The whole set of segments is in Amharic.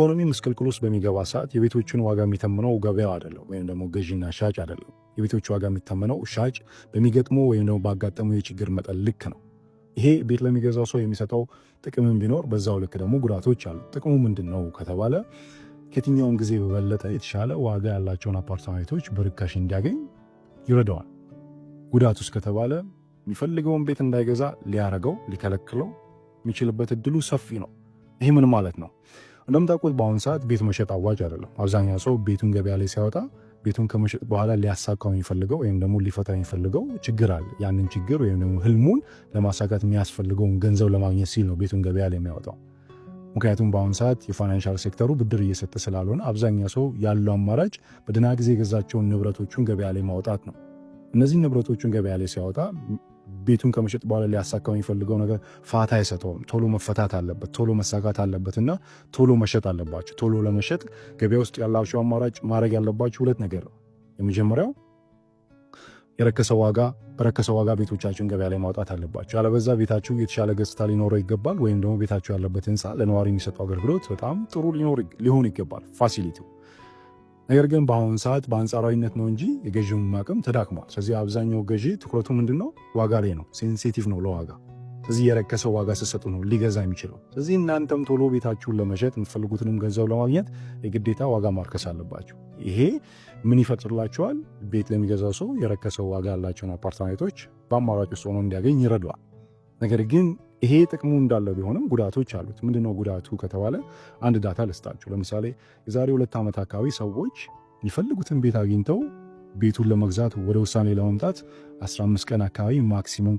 ኢኮኖሚ ምስቅልቅል ውስጥ በሚገባ ሰዓት የቤቶችን ዋጋ የሚተምነው ገበያው አይደለም፣ ወይም ደግሞ ገዢና ሻጭ አይደለም። የቤቶች ዋጋ የሚተምነው ሻጭ በሚገጥመው ወይም ደግሞ ባጋጠመው የችግር መጠን ልክ ነው። ይሄ ቤት ለሚገዛው ሰው የሚሰጠው ጥቅምም ቢኖር በዛው ልክ ደግሞ ጉዳቶች አሉ። ጥቅሙ ምንድን ነው ከተባለ ከየትኛውም ጊዜ በበለጠ የተሻለ ዋጋ ያላቸውን አፓርትመንቶች በርካሽ እንዲያገኝ ይረዳዋል። ጉዳቱስ ከተባለ የሚፈልገውን ቤት እንዳይገዛ ሊያረገው ሊከለክለው የሚችልበት እድሉ ሰፊ ነው። ይህ ምን ማለት ነው? እንደምታውቁት በአሁኑ ሰዓት ቤት መሸጥ አዋጭ አይደለም። አብዛኛው ሰው ቤቱን ገበያ ላይ ሲያወጣ ቤቱን ከመሸጥ በኋላ ሊያሳካው የሚፈልገው ወይም ደግሞ ሊፈታ የሚፈልገው ችግር አለ። ያንን ችግር ወይም ደግሞ ህልሙን ለማሳካት የሚያስፈልገውን ገንዘብ ለማግኘት ሲል ነው ቤቱን ገበያ ላይ የሚያወጣው። ምክንያቱም በአሁኑ ሰዓት የፋይናንሻል ሴክተሩ ብድር እየሰጠ ስላልሆነ አብዛኛው ሰው ያለው አማራጭ በደህና ጊዜ የገዛቸውን ንብረቶቹን ገበያ ላይ ማውጣት ነው። እነዚህ ንብረቶቹን ገበያ ላይ ሲያወጣ ቤቱን ከመሸጥ በኋላ ሊያሳካው የሚፈልገው ነገር ፋታ አይሰጠውም። ቶሎ መፈታት አለበት፣ ቶሎ መሳካት አለበትና ቶሎ መሸጥ አለባቸው። ቶሎ ለመሸጥ ገበያ ውስጥ ያላቸው አማራጭ ማድረግ ያለባቸው ሁለት ነገር ነው። የመጀመሪያው በረከሰ ዋጋ ቤቶቻችሁን ገበያ ላይ ማውጣት አለባቸው። ያለበዛ ቤታችሁ የተሻለ ገጽታ ሊኖረው ይገባል። ወይም ደግሞ ቤታችሁ ያለበት ህንፃ ለነዋሪ የሚሰጠው አገልግሎት በጣም ጥሩ ሊሆን ይገባል፣ ፋሲሊቲው። ነገር ግን በአሁኑ ሰዓት በአንጻራዊነት ነው እንጂ የገዢውን አቅም ተዳክሟል። ስለዚህ አብዛኛው ገዢ ትኩረቱ ምንድነው? ዋጋ ላይ ነው። ሴንሲቲቭ ነው ለዋጋ። ስለዚህ የረከሰ ዋጋ ስትሰጡ ነው ሊገዛ የሚችለው። ስለዚህ እናንተም ቶሎ ቤታችሁን ለመሸጥ የምትፈልጉትንም ገንዘብ ለማግኘት የግዴታ ዋጋ ማርከስ አለባችሁ። ይሄ ምን ይፈጥርላችኋል? ቤት ለሚገዛው ሰው የረከሰው ዋጋ ያላቸውን አፓርትመንቶች በአማራጭ ውስጥ ሆኖ እንዲያገኝ ይረዳዋል። ነገር ግን ይሄ ጥቅሙ እንዳለ ቢሆንም ጉዳቶች አሉት። ምንድነው ጉዳቱ ከተባለ አንድ ዳታ ልስጣችሁ። ለምሳሌ የዛሬ 2 ዓመት አካባቢ ሰዎች የሚፈልጉትን ቤት አግኝተው ቤቱን ለመግዛት ወደ ውሳኔ ለመምጣት 15 ቀን አካባቢ ማክሲመም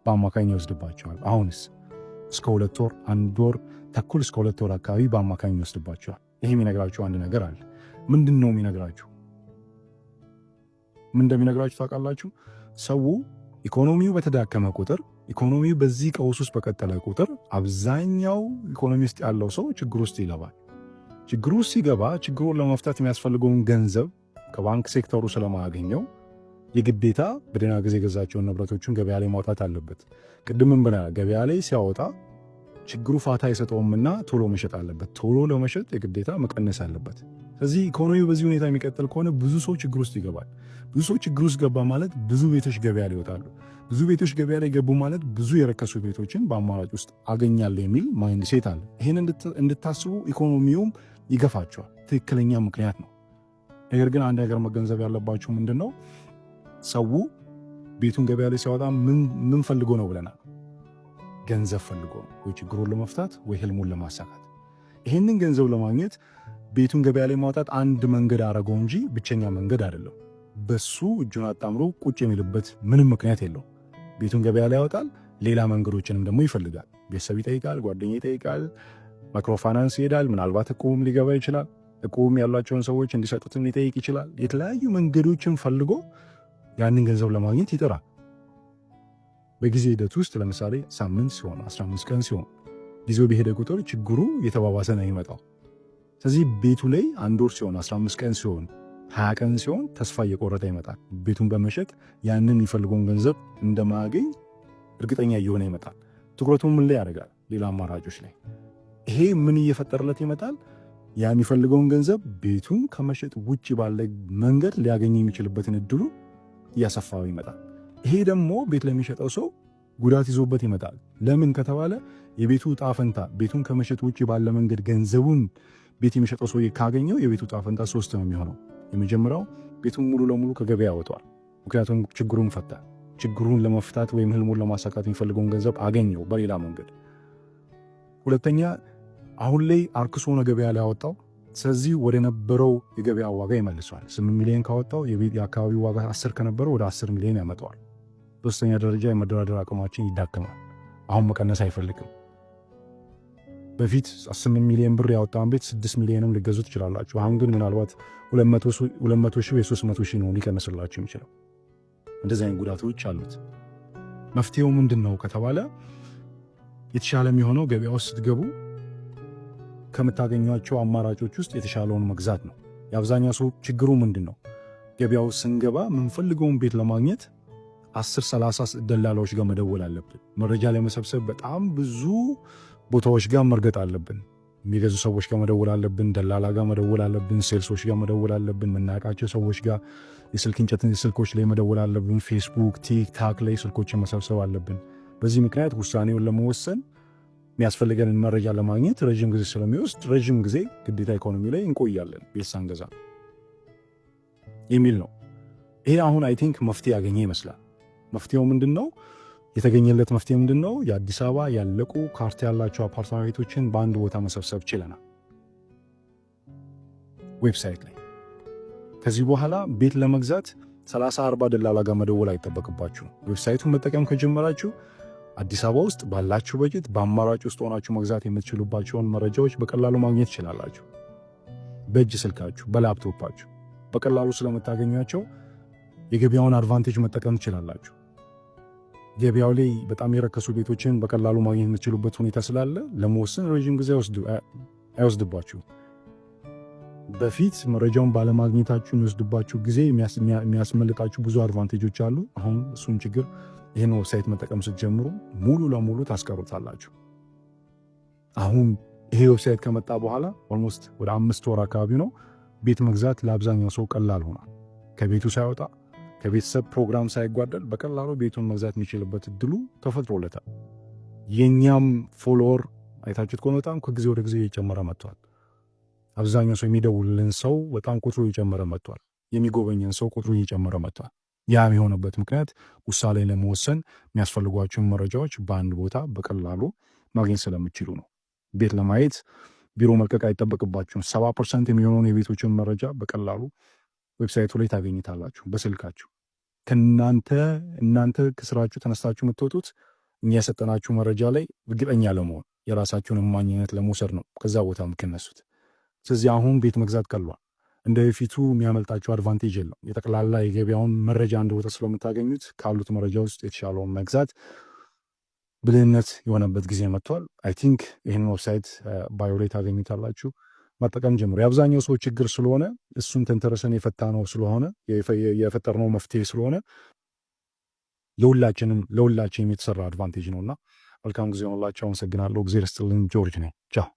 በአማካኝ ይወስድባቸዋል። አሁንስ እስከ 2 ወር፣ 1 ወር ተኩል እስከ 2 ወር አካባቢ በአማካኝ ይወስድባቸዋል። ይሄ የሚነግራችሁ አንድ ነገር አለ። ምንድን ነው የሚነግራችሁ? ምን እንደሚነግራችሁ ታውቃላችሁ? ሰው ኢኮኖሚው በተዳከመ ቁጥር፣ ኢኮኖሚው በዚህ ቀውስ ውስጥ በቀጠለ ቁጥር አብዛኛው ኢኮኖሚ ውስጥ ያለው ሰው ችግር ውስጥ ይገባል። ችግር ውስጥ ሲገባ ችግሩን ለመፍታት የሚያስፈልገውን ገንዘብ ከባንክ ሴክተሩ ስለማያገኘው የግዴታ በደህና ጊዜ የገዛቸውን ንብረቶችን ገበያ ላይ ማውጣት አለበት። ቅድምም ብለናል፣ ገበያ ላይ ሲያወጣ ችግሩ ፋታ አይሰጠውምና ቶሎ መሸጥ አለበት። ቶሎ ለመሸጥ የግዴታ መቀነስ አለበት። ስለዚህ ኢኮኖሚው በዚህ ሁኔታ የሚቀጥል ከሆነ ብዙ ሰው ችግር ውስጥ ይገባል። ብዙ ሰው ችግር ውስጥ ገባ ማለት ብዙ ቤቶች ገበያ ላይ ይወጣሉ። ብዙ ቤቶች ገበያ ላይ ገቡ ማለት ብዙ የረከሱ ቤቶችን በአማራጭ ውስጥ አገኛለሁ የሚል ማይንድ ሴት አለ። ይህን እንድታስቡ ኢኮኖሚውም ይገፋቸዋል። ትክክለኛ ምክንያት ነው። ነገር ግን አንድ ነገር መገንዘብ ያለባችሁ ምንድን ነው? ሰው ቤቱን ገበያ ላይ ሲያወጣ ምን ፈልጎ ነው ብለናል? ገንዘብ ፈልጎ ነው፣ ወይ ችግሩን ለመፍታት ወይ ህልሙን ለማሳካት። ይህንን ገንዘብ ለማግኘት ቤቱን ገበያ ላይ ማውጣት አንድ መንገድ አረገው እንጂ ብቸኛ መንገድ አይደለም። በሱ እጁን አጣምሮ ቁጭ የሚልበት ምንም ምክንያት የለው። ቤቱን ገበያ ላይ ያወጣል፣ ሌላ መንገዶችንም ደግሞ ይፈልጋል። ቤተሰብ ይጠይቃል፣ ጓደኛ ይጠይቃል፣ ማይክሮፋይናንስ ይሄዳል። ምናልባት እቁብም ሊገባ ይችላል። እቁብም ያሏቸውን ሰዎች እንዲሰጡትም ሊጠይቅ ይችላል። የተለያዩ መንገዶችን ፈልጎ ያንን ገንዘብ ለማግኘት ይጥራል። በጊዜ ሂደት ውስጥ ለምሳሌ ሳምንት ሲሆን 15 ቀን ሲሆን ጊዜው በሄደ ቁጥር ችግሩ እየተባባሰ ነው የሚመጣው። ስለዚህ ቤቱ ላይ 1 ወር ሲሆን 15 ቀን ሲሆን 20 ቀን ሲሆን ተስፋ እየቆረጠ ይመጣል። ቤቱን በመሸጥ ያንን የሚፈልገውን ገንዘብ እንደማያገኝ እርግጠኛ እየሆነ ይመጣል። ትኩረቱን ምን ላይ ያደርጋል? ሌላ አማራጮች ላይ። ይሄ ምን እየፈጠረለት ይመጣል? ያ የሚፈልገውን ገንዘብ ቤቱን ከመሸጥ ውጭ ባለ መንገድ ሊያገኝ የሚችልበትን እድሉ እያሰፋው ይመጣል። ይሄ ደግሞ ቤት ለሚሸጠው ሰው ጉዳት ይዞበት ይመጣል። ለምን ከተባለ የቤቱ ዕጣ ፈንታ ቤቱን ከመሸጥ ውጭ ባለ መንገድ ገንዘቡን ቤት የሚሸጠው ሰው ካገኘው የቤቱ ዕጣ ፈንታ 3 ነው የሚሆነው። የመጀመሪያው ቤቱን ሙሉ ለሙሉ ከገበያ ያወጣዋል፣ ምክንያቱም ችግሩን ፈታ። ችግሩን ለመፍታት ወይም ህልሙን ለማሳካት የሚፈልገውን ገንዘብ አገኘው በሌላ መንገድ። ሁለተኛ አሁን ላይ አርክሶ ነው ገበያ ላይ ያወጣው። ስለዚህ ወደ ነበረው የገበያ ዋጋ ይመልሰዋል። 8 ሚሊዮን ካወጣው የአካባቢው ዋጋ 10 ከነበረው ወደ 10 ሚሊዮን ያመጣዋል። ሶስተኛ ደረጃ የመደራደር አቅማችን ይዳከማል። አሁን መቀነስ አይፈልግም። በፊት 8 ሚሊዮን ብር ያወጣውን ቤት 6 ሚሊዮንም ሊገዙ ትችላላችሁ። አሁን ግን ምናልባት 200 ሺህ ወይ 300 ሺህ ነው ሊቀንስላችሁ የሚችለው። እንደዚህ አይነት ጉዳቶች አሉት። መፍትሄው ምንድን ነው ከተባለ የተሻለ የሚሆነው ገበያ ውስጥ ስትገቡ ከምታገኟቸው አማራጮች ውስጥ የተሻለውን መግዛት ነው። የአብዛኛው ሰው ችግሩ ምንድን ነው? ገበያው ስንገባ የምንፈልገውን ቤት ለማግኘት 10-30 ደላላዎች ጋር መደወል አለብን። መረጃ ለመሰብሰብ በጣም ብዙ ቦታዎች ጋር መርገጥ አለብን። የሚገዙ ሰዎች ጋር መደወል አለብን፣ ደላላ ጋር መደወል አለብን፣ ሴልሶች ጋር መደወል አለብን፣ የምናውቃቸው ሰዎች ጋር የስልክ እንጨት ስልኮች ላይ መደወል አለብን፣ ፌስቡክ፣ ቲክታክ ላይ ስልኮችን መሰብሰብ አለብን። በዚህ ምክንያት ውሳኔውን ለመወሰን የሚያስፈልገንን መረጃ ለማግኘት ረዥም ጊዜ ስለሚወስድ ረዥም ጊዜ ግዴታ ኢኮኖሚ ላይ እንቆያለን ቤት ሳንገዛ የሚል ነው። ይሄ አሁን አይ ቲንክ መፍትሄ ያገኘ ይመስላል። መፍትሄው ምንድን ነው? የተገኘለት መፍትሄ ምንድን ነው? የአዲስ አበባ ያለቁ ካርታ ያላቸው አፓርታማ ቤቶችን በአንድ ቦታ መሰብሰብ ችለናል፣ ዌብሳይት ላይ። ከዚህ በኋላ ቤት ለመግዛት 30-40 ደላላ ጋር መደወል አይጠበቅባችሁ። ዌብሳይቱን መጠቀም ከጀመራችሁ አዲስ አበባ ውስጥ ባላችሁ በጀት በአማራጭ ውስጥ ሆናችሁ መግዛት የምትችሉባቸውን መረጃዎች በቀላሉ ማግኘት ትችላላችሁ። በእጅ ስልካችሁ፣ በላፕቶፓችሁ በቀላሉ ስለምታገኟቸው የገበያውን አድቫንቴጅ መጠቀም ትችላላችሁ። ገበያው ላይ በጣም የረከሱ ቤቶችን በቀላሉ ማግኘት የምትችሉበት ሁኔታ ስላለ ለመወሰን ረዥም ጊዜ አይወስድባችሁ። በፊት መረጃውን ባለማግኘታችሁ የሚወስድባችሁ ጊዜ የሚያስመልጣችሁ ብዙ አድቫንቴጆች አሉ። አሁን እሱን ችግር ይህን ዌብሳይት መጠቀም ስትጀምሩ ሙሉ ለሙሉ ታስቀሩታላችሁ። አሁን ይሄ ዌብሳይት ከመጣ በኋላ ኦልሞስት ወደ 5 ወር አካባቢ ነው ቤት መግዛት ለአብዛኛው ሰው ቀላል ሆኗል። ከቤቱ ሳይወጣ ከቤተሰብ ፕሮግራም ሳይጓደል በቀላሉ ቤቱን መግዛት የሚችልበት እድሉ ተፈጥሮለታል። የኛም ፎሎወር አይታችሁት ከሆነ በጣም ከጊዜ ወደ ጊዜ እየጨመረ መጥቷል። አብዛኛው ሰው የሚደውልን ሰው በጣም ቁጥሩ እየጨመረ መጥቷል። የሚጎበኝን ሰው ቁጥሩ እየጨመረ መጥቷል። ያም የሆነበት ምክንያት ውሳኔ ለመወሰን የሚያስፈልጓቸውን መረጃዎች በአንድ ቦታ በቀላሉ ማግኘት ስለምችሉ ነው። ቤት ለማየት ቢሮ መልቀቅ አይጠበቅባችሁም። 70% የሚሆነውን የቤቶችን መረጃ በቀላሉ ዌብሳይቱ ላይ ታገኝታላችሁ በስልካችሁ። እናንተ ከስራችሁ ተነስታችሁ የምትወጡት እኛ የሰጠናችሁ መረጃ ላይ እርግጠኛ ለመሆን የራሳችሁን እማኝነት ለመውሰድ ነው ከዛ ቦታ የምትነሱት። ስለዚህ አሁን ቤት መግዛት ቀሏል። እንደ በፊቱ የሚያመልጣችሁ አድቫንቴጅ የለም። የጠቅላላ የገበያውን መረጃ አንድ ቦታ ስለምታገኙት ካሉት መረጃ ውስጥ የተሻለውን መግዛት ብልህነት የሆነበት ጊዜ መጥቷል። አይ ቲንክ ይህን ዌብሳይት ባዮ ላይ ታገኙታላችሁ። መጠቀም ጀምሮ የአብዛኛው ሰው ችግር ስለሆነ እሱን ተንተረሰን የፈጠርነው መፍትሄ ስለሆነ ለሁላችንም የተሰራ አድቫንቴጅ ነውና መልካም ጊዜ ሆኖላችሁ። አመሰግናለሁ። እግዜር ይስጥልኝ። ጆርጅ ነኝ። ቻው